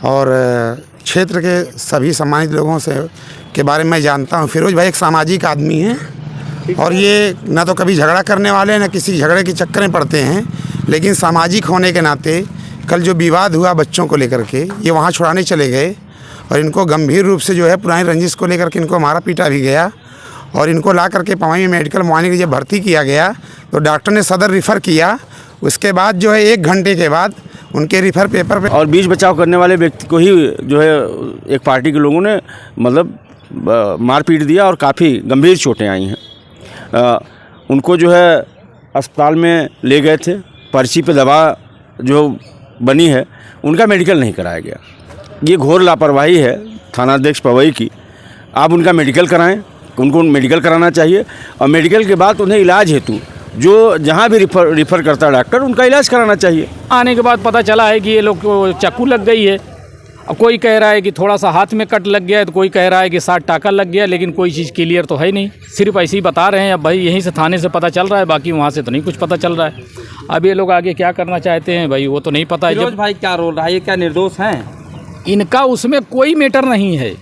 और क्षेत्र के सभी सम्मानित लोगों से के बारे में मैं जानता हूँ। फिरोज भाई एक सामाजिक आदमी हैं और ये ना तो कभी झगड़ा करने वाले न किसी झगड़े के चक्कर में पड़ते हैं, लेकिन सामाजिक होने के नाते कल जो विवाद हुआ बच्चों को लेकर के, ये वहाँ छुड़ाने चले गए और इनको गंभीर रूप से जो है पुरानी रंजिश को लेकर के इनको मारा पीटा भी गया और इनको ला करके पवाई में मेडिकल मुआयने के लिए भर्ती किया गया तो डॉक्टर ने सदर रिफ़र किया। उसके बाद जो है 1 घंटे के बाद उनके रिफ़र पेपर पे और बीच बचाव करने वाले व्यक्ति को ही जो है एक पार्टी के लोगों ने मतलब मार पीट दिया और काफ़ी गंभीर चोटें आई हैं। उनको जो है अस्पताल में ले गए थे, पर्ची पे दवा जो बनी है उनका मेडिकल नहीं कराया गया। ये घोर लापरवाही है थानाध्यक्ष पवई की। आप उनका मेडिकल कराएं, उनको मेडिकल कराना चाहिए और मेडिकल के बाद उन्हें इलाज हेतु जो जहाँ भी रिफ़र करता है डॉक्टर, उनका इलाज कराना चाहिए। आने के बाद पता चला है कि ये लोग को चाकू लग गई है। अब कोई कह रहा है कि थोड़ा सा हाथ में कट लग गया है, तो कोई कह रहा है कि 60 टाका लग गया, लेकिन कोई चीज़ क्लियर तो है नहीं, सिर्फ ऐसे ही बता रहे हैं। अब भाई यहीं से थाने से पता चल रहा है, बाकी वहाँ से तो नहीं कुछ पता चल रहा है। अब ये लोग आगे क्या करना चाहते हैं भाई वो तो नहीं पता है। फिरोज भाई क्या रोल रहा है, ये क्या निर्दोष हैं? इनका उसमें कोई मैटर नहीं है।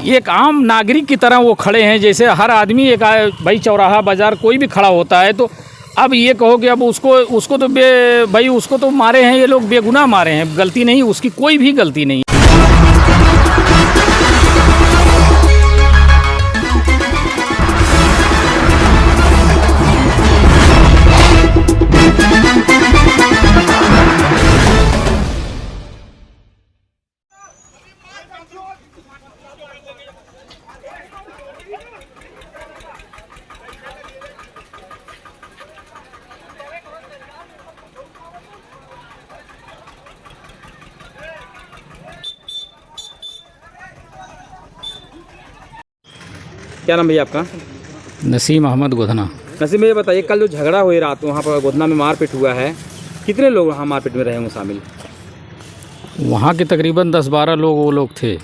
एक आम नागरिक की तरह वो खड़े हैं, जैसे हर आदमी एक भाई चौराहा बाज़ार कोई भी खड़ा होता है। तो अब ये कहो कि अब उसको तो भाई उसको तो मारे हैं ये लोग, बेगुनाह मारे हैं, गलती नहीं उसकी, कोई भी गलती नहीं। क्या नाम भैया आपका? नसीम अहमद गोधना। नसीम भैया बताइए, कल जो झगड़ा हुई रात वहाँ पर गोधना में मारपीट हुआ है, कितने लोग वहाँ मारपीट में रहे हों शामिल? वहाँ के तकरीबन 10-12 लोग वो लोग थे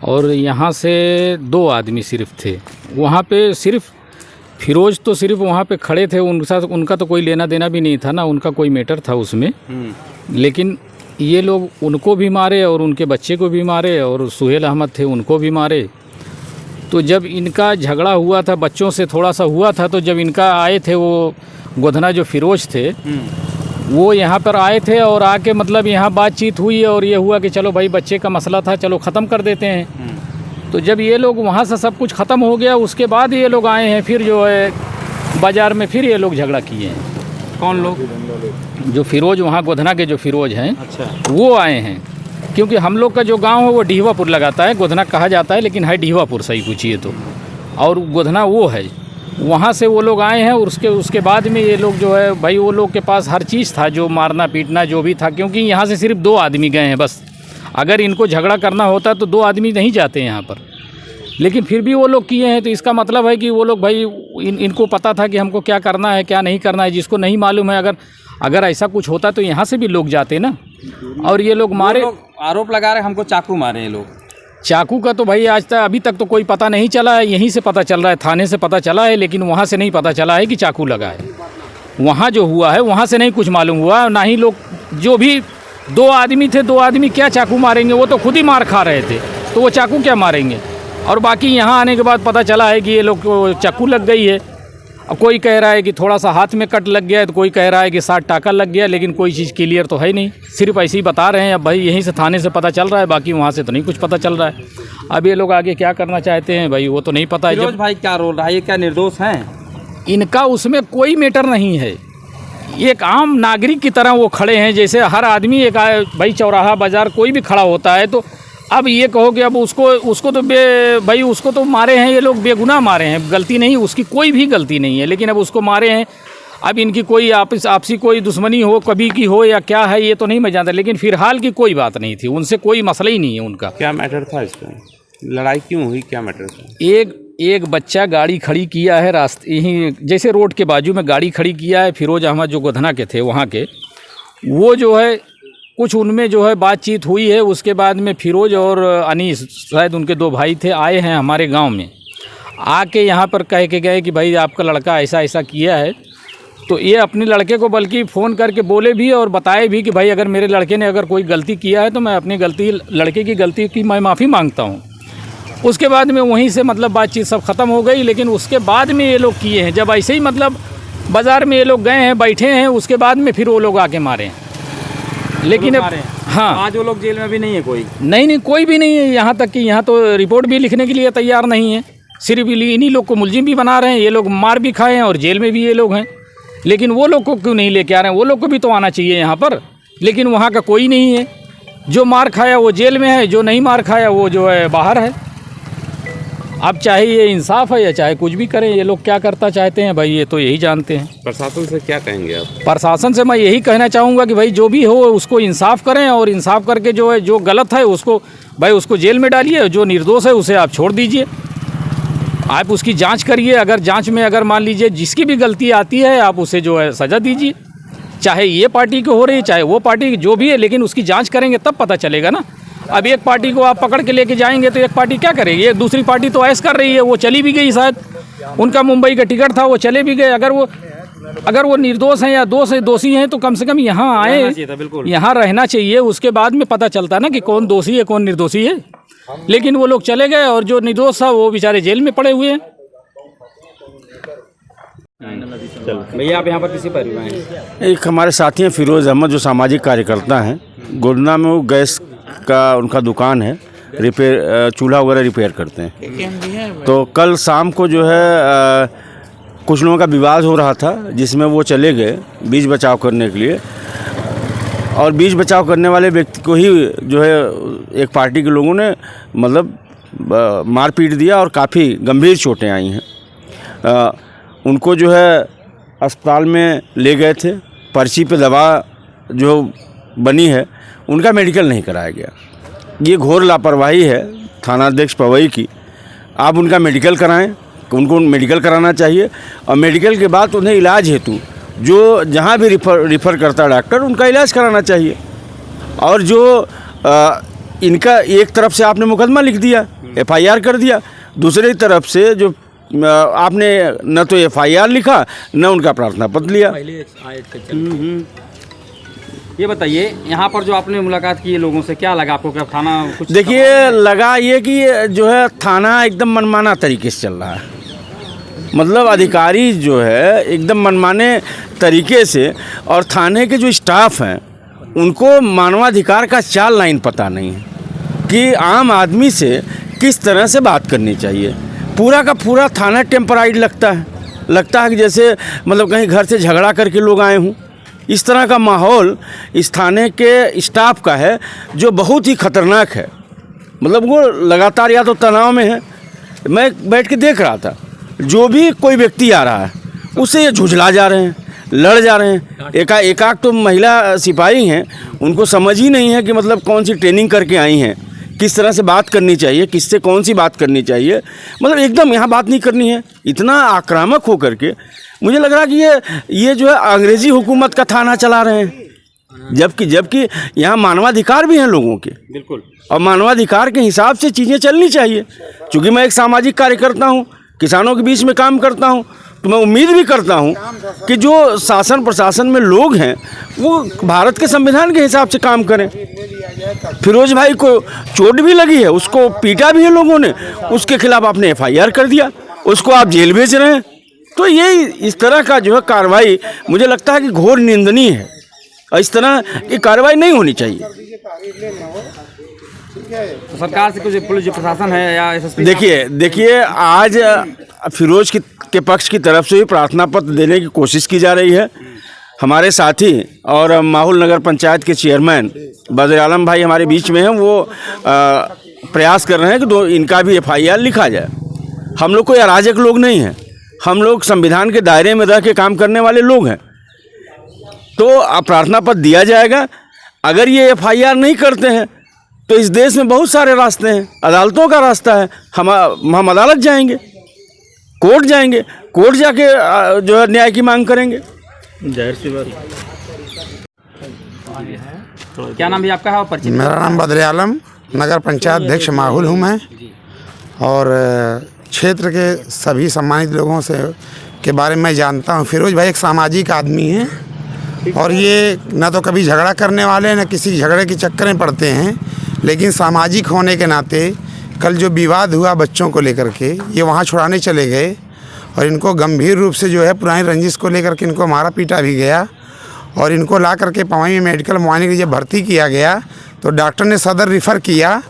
और यहाँ से 2 आदमी सिर्फ थे। वहाँ पे सिर्फ फिरोज तो सिर्फ वहाँ पे खड़े थे, उनके साथ उनका तो कोई लेना देना भी नहीं था ना, उनका कोई मैटर था उसमें। लेकिन ये लोग उनको भी मारे और उनके बच्चे को भी मारे और सुहेल अहमद थे उनको भी मारे। तो जब इनका झगड़ा हुआ था बच्चों से थोड़ा सा हुआ था, तो जब इनका आए थे वो गोधना जो फिरोज थे वो यहाँ पर आए थे और आके मतलब यहाँ बातचीत हुई और ये हुआ कि चलो भाई बच्चे का मसला था, चलो ख़त्म कर देते हैं। तो जब ये लोग वहाँ से सब कुछ ख़त्म हो गया उसके बाद ये लोग आए हैं, फिर जो है बाज़ार में फिर ये लोग झगड़ा किए हैं। कौन लोग? जो फिरोज वहाँ गोधना के जो फिरोज हैं, अच्छा, वो आए हैं। क्योंकि हम लोग का जो गांव है वो डीहवापुर लगाता है, गोधना कहा जाता है लेकिन है डीहवापुर सही पूछिए तो, और गोधना वो है। वहाँ से वो लोग आए हैं और उसके बाद में ये लोग जो है भाई वो लोग के पास हर चीज़ था, जो मारना पीटना जो भी था। क्योंकि यहाँ से सिर्फ 2 आदमी गए हैं बस, अगर इनको झगड़ा करना होता तो 2 आदमी नहीं जाते यहाँ पर, लेकिन फिर भी वो लोग किए हैं। तो इसका मतलब है कि वो लोग भाई इनको पता था कि हमको क्या करना है क्या नहीं करना है। जिसको नहीं मालूम है, अगर ऐसा कुछ होता तो यहाँ से भी लोग जाते ना। और ये लोग मारे, आरोप लगा रहे हमको चाकू मारे ये लोग। चाकू का तो भाई आज तक अभी तक तो कोई पता नहीं चला है, यहीं से पता चल रहा है, थाने से पता चला है, लेकिन वहाँ से नहीं पता चला है कि चाकू लगा है। वहाँ जो हुआ है वहाँ से नहीं कुछ मालूम हुआ, ना ही लोग जो भी 2 आदमी थे, 2 आदमी क्या चाकू मारेंगे, वो तो खुद ही मार खा रहे थे, तो वो चाकू क्या मारेंगे। और बाकी यहाँ आने के बाद पता चला है कि ये लोग को चाकू लग गई है। अब कोई कह रहा है कि थोड़ा सा हाथ में कट लग गया है, तो कोई कह रहा है कि 60 टाका लग गया, लेकिन कोई चीज़ क्लियर तो है नहीं, सिर्फ ऐसे ही बता रहे हैं। अब भाई यहीं से थाने से पता चल रहा है, बाकी वहाँ से तो नहीं कुछ पता चल रहा है। अब ये लोग आगे क्या करना चाहते हैं भाई वो तो नहीं पता है। फिरोज भाई क्या रोल रहा है, ये क्या निर्दोष हैं? इनका उसमें कोई मैटर नहीं है। एक आम नागरिक की तरह वो खड़े हैं, जैसे हर आदमी एक भाई चौराहा बाज़ार कोई भी खड़ा होता है। तो अब ये कहो कि अब उसको तो भाई उसको तो मारे हैं ये लोग, बेगुनाह मारे हैं, गलती नहीं उसकी, कोई भी गलती नहीं है, लेकिन अब उसको मारे हैं। अब इनकी कोई आपसी कोई दुश्मनी हो कभी की हो या क्या है ये तो नहीं मैं जानता, लेकिन फिलहाल की कोई बात नहीं थी, उनसे कोई मसला ही नहीं है उनका। क्या मैटर था इसमें, लड़ाई क्यों हुई, क्या मैटर था? एक बच्चा गाड़ी खड़ी किया है रास्ते, यहीं जैसे रोड के बाजू में गाड़ी खड़ी किया है। फिरोज अहमद जो गोधना के थे वहाँ के, वो जो है कुछ उनमें जो है बातचीत हुई है। उसके बाद में फिरोज और अनीस शायद उनके 2 भाई थे, आए हैं हमारे गांव में, आके यहाँ पर कह के गए कि भाई आपका लड़का ऐसा ऐसा किया है। तो ये अपने लड़के को बल्कि फ़ोन करके बोले भी और बताए भी कि भाई अगर मेरे लड़के ने अगर कोई गलती किया है तो मैं अपनी गलती, लड़के की गलती की मैं माफ़ी मांगता हूँ। उसके बाद में वहीं से मतलब बातचीत सब ख़त्म हो गई। लेकिन उसके बाद में ये लोग किए हैं, जब ऐसे ही मतलब बाज़ार में ये लोग गए हैं, बैठे हैं, उसके बाद में फिर वो लोग आके मारे हैं। लेकिन हाँ, आज वो लोग जेल में भी नहीं है कोई? नहीं, कोई भी नहीं है। यहाँ तक कि यहाँ तो रिपोर्ट भी लिखने के लिए तैयार नहीं है। सिर्फ इन्हीं लोग को मुलजिम भी बना रहे हैं। ये लोग मार भी खाए हैं और जेल में भी ये लोग हैं। लेकिन वो लोग को क्यों नहीं लेके आ रहे हैं? वो लोग को भी तो आना चाहिए यहाँ पर। लेकिन वहाँ का कोई नहीं है। जो मार खाया वो जेल में है, जो नहीं मार खाया वो जो है बाहर है। अब चाहे ये इंसाफ है या चाहे कुछ भी करें, ये लोग क्या करता चाहते हैं भाई, ये तो यही जानते हैं। प्रशासन से क्या कहेंगे आप? प्रशासन से मैं यही कहना चाहूँगा कि भाई जो भी हो उसको इंसाफ करें, और इंसाफ करके जो है, जो गलत है उसको भाई उसको जेल में डालिए, जो निर्दोष है उसे आप छोड़ दीजिए। आप उसकी जांच करिए। अगर जांच में अगर मान लीजिए जिसकी भी गलती आती है आप उसे जो है सज़ा दीजिए। चाहे ये पार्टी की हो रही है चाहे वो पार्टी की, जो भी है, लेकिन उसकी जांच करेंगे तब पता चलेगा ना। अब एक पार्टी को आप पकड़ के लेके जाएंगे तो एक पार्टी क्या करेगी? एक दूसरी पार्टी तो ऐश कर रही है, वो चली भी गई शायद। उनका मुंबई का टिकट था, वो चले भी गए। अगर वो निर्दोष हैं या दोषी हैं तो कम से कम यहाँ आए, यहाँ रहना चाहिए। उसके बाद में पता चलता ना कि कौन दोषी है कौन निर्दोषी है। लेकिन वो लोग चले गए और जो निर्दोष था वो बेचारे जेल में पड़े हुए हैं। भैया आप यहाँ पर किसी पर हुए हैं? एक हमारे साथी हैं फिरोज़ अहमद, जो सामाजिक कार्यकर्ता हैं। गोदना में वो गैस का उनका दुकान है, रिपेयर, चूल्हा वगैरह रिपेयर करते हैं। तो कल शाम को जो है कुछ लोगों का विवाद हो रहा था, जिसमें वो चले गए बीच बचाव करने के लिए। और बीच बचाव करने वाले व्यक्ति को ही जो है एक पार्टी के लोगों ने मतलब मार पीट दिया और काफ़ी गंभीर चोटें आई हैं। उनको जो है अस्पताल में ले गए थे। पर्ची पे दवा जो बनी है उनका मेडिकल नहीं कराया गया। ये घोर लापरवाही है थानाध्यक्ष पवई की। आप उनका मेडिकल कराएं, उनको मेडिकल कराना चाहिए। और मेडिकल के बाद उन्हें इलाज हेतु जो जहाँ भी रिफ़र करता डॉक्टर, उनका इलाज कराना चाहिए। और जो इनका एक तरफ से आपने मुकदमा लिख दिया, FIR कर दिया, दूसरी तरफ से जो आपने न तो FIR लिखा न उनका प्रार्थना पत्र लिया। ये बताइए, यहाँ पर जो आपने मुलाकात की है लोगों से, क्या लगा आपको? क्या थाना कुछ? देखिए, लगा ये कि जो है थाना एकदम मनमाना तरीके से चल रहा है। मतलब अधिकारी जो है एकदम मनमाने तरीके से, और थाने के जो स्टाफ हैं उनको मानवाधिकार का चाल लाइन पता नहीं है कि आम आदमी से किस तरह से बात करनी चाहिए। पूरा का पूरा थाना टेम्पराइड लगता है कि जैसे मतलब कहीं घर से झगड़ा करके लोग आए हों। इस तरह का माहौल इस थाने के स्टाफ का है, जो बहुत ही ख़तरनाक है। मतलब वो लगातार या तो तनाव में है। मैं बैठ के देख रहा था, जो भी कोई व्यक्ति आ रहा है उससे ये झुझला जा रहे हैं, लड़ जा रहे हैं। एकाक तो महिला सिपाही हैं, उनको समझ ही नहीं है कि मतलब कौन सी ट्रेनिंग करके आई हैं, किस तरह से बात करनी चाहिए, किससे कौन सी बात करनी चाहिए। मतलब एकदम यहाँ बात नहीं करनी है। इतना आक्रामक हो करके मुझे लग रहा है कि ये जो है अंग्रेज़ी हुकूमत का थाना चला रहे हैं। जबकि यहाँ मानवाधिकार भी हैं लोगों के। बिल्कुल। और मानवाधिकार के हिसाब से चीज़ें चलनी चाहिए। चूँकि मैं एक सामाजिक कार्यकर्ता हूँ, किसानों के बीच में काम करता हूँ, तो मैं उम्मीद भी करता हूँ कि जो शासन प्रशासन में लोग हैं वो भारत के संविधान के हिसाब से काम करें। फिरोज भाई को चोट भी लगी है, उसको पीटा भी है लोगों ने, उसके खिलाफ आपने FIR कर दिया, उसको आप जेल भेज रहे हैं। तो ये इस तरह का जो है कार्रवाई मुझे लगता है कि घोर निंदनीय है, और इस तरह की कार्रवाई नहीं होनी चाहिए। तो सरकार से कुछ पुलिस प्रशासन है या SSP? देखिए आज फिरोज के पक्ष की तरफ से भी प्रार्थना पत्र देने की कोशिश की जा रही है। हमारे साथी और माहौल नगर पंचायत के चेयरमैन बदर आलम भाई हमारे बीच में हैं। वो प्रयास कर रहे हैं कि इनका भी FIR लिखा जाए। हम लोग कोई अराजक लोग नहीं हैं, हम लोग संविधान के दायरे में रह के काम करने वाले लोग हैं। तो प्रार्थना पत्र दिया जाएगा। अगर ये FIR नहीं करते हैं तो इस देश में बहुत सारे रास्ते हैं, अदालतों का रास्ता है। हम अदालत जाएंगे, कोर्ट जाएंगे, कोर्ट जाके जो है न्याय की मांग करेंगे। जाहिर सी बात। क्या नाम भी आपका है और परिचय? मेरा नाम बदर आलम, नगर पंचायत अध्यक्ष माहौल हूँ मैं। और क्षेत्र के सभी सम्मानित लोगों से के बारे में मैं जानता हूँ। फिरोज भाई एक सामाजिक आदमी हैं और ये ना तो कभी झगड़ा करने वाले ना किसी झगड़े के चक्कर में पड़ते हैं, लेकिन सामाजिक होने के नाते कल जो विवाद हुआ बच्चों को लेकर के, ये वहाँ छुड़ाने चले गए और इनको गंभीर रूप से जो है पुरानी रंजिश को लेकर के इनको मारा पीटा भी गया और इनको ला करके पवाई में मेडिकल मुआयने के लिए भर्ती किया गया तो डॉक्टर ने सदर रिफ़र किया।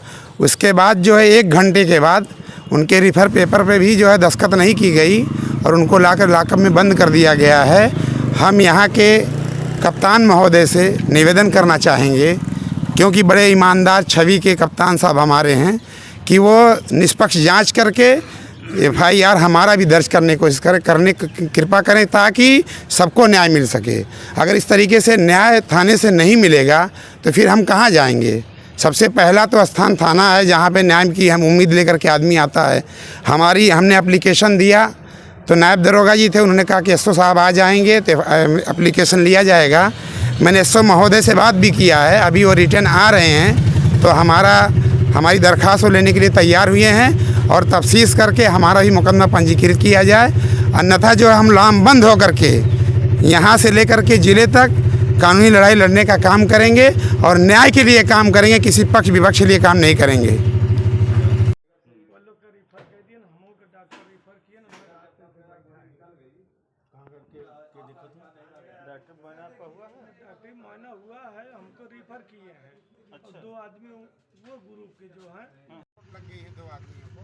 उसके बाद जो है 1 घंटे के बाद उनके रिफ़र पेपर पे भी जो है दस्तखत नहीं की गई और उनको लाकर लॉकअप में बंद कर दिया गया है। हम यहाँ के कप्तान महोदय से निवेदन करना चाहेंगे, क्योंकि बड़े ईमानदार छवि के कप्तान साहब हमारे हैं, कि वो निष्पक्ष जांच करके FIR हमारा भी दर्ज करने की कोशिश करने कृपा करें ताकि सबको न्याय मिल सके। अगर इस तरीके से न्याय थाने से नहीं मिलेगा तो फिर हम कहाँ जाएंगे। सबसे पहला तो स्थान थाना है जहाँ पे न्याय की हम उम्मीद लेकर के आदमी आता है। हमने एप्लीकेशन दिया तो नायब दरोगा जी थे, उन्होंने कहा कि SO साहब आ जाएंगे तो एप्लीकेशन लिया जाएगा। मैंने SO महोदय से बात भी किया है, अभी वो रिटर्न आ रहे हैं तो हमारी दरख्वास्त को लेने के लिए तैयार हुए हैं और तफ्सीस करके हमारा भी मुकदमा पंजीकृत किया जाए। अन्यथा जो है हम लामबंद होकर के यहाँ से लेकर के ज़िले तक कानूनी लड़ाई लड़ने का काम करेंगे और न्याय के लिए काम करेंगे, किसी पक्ष विपक्ष के लिए काम नहीं करेंगे। मायना हुआ है, हमको रिफर किए हैं। 2 आदमी वो ग्रुप के जो हैं लग गई है 2 आदमी।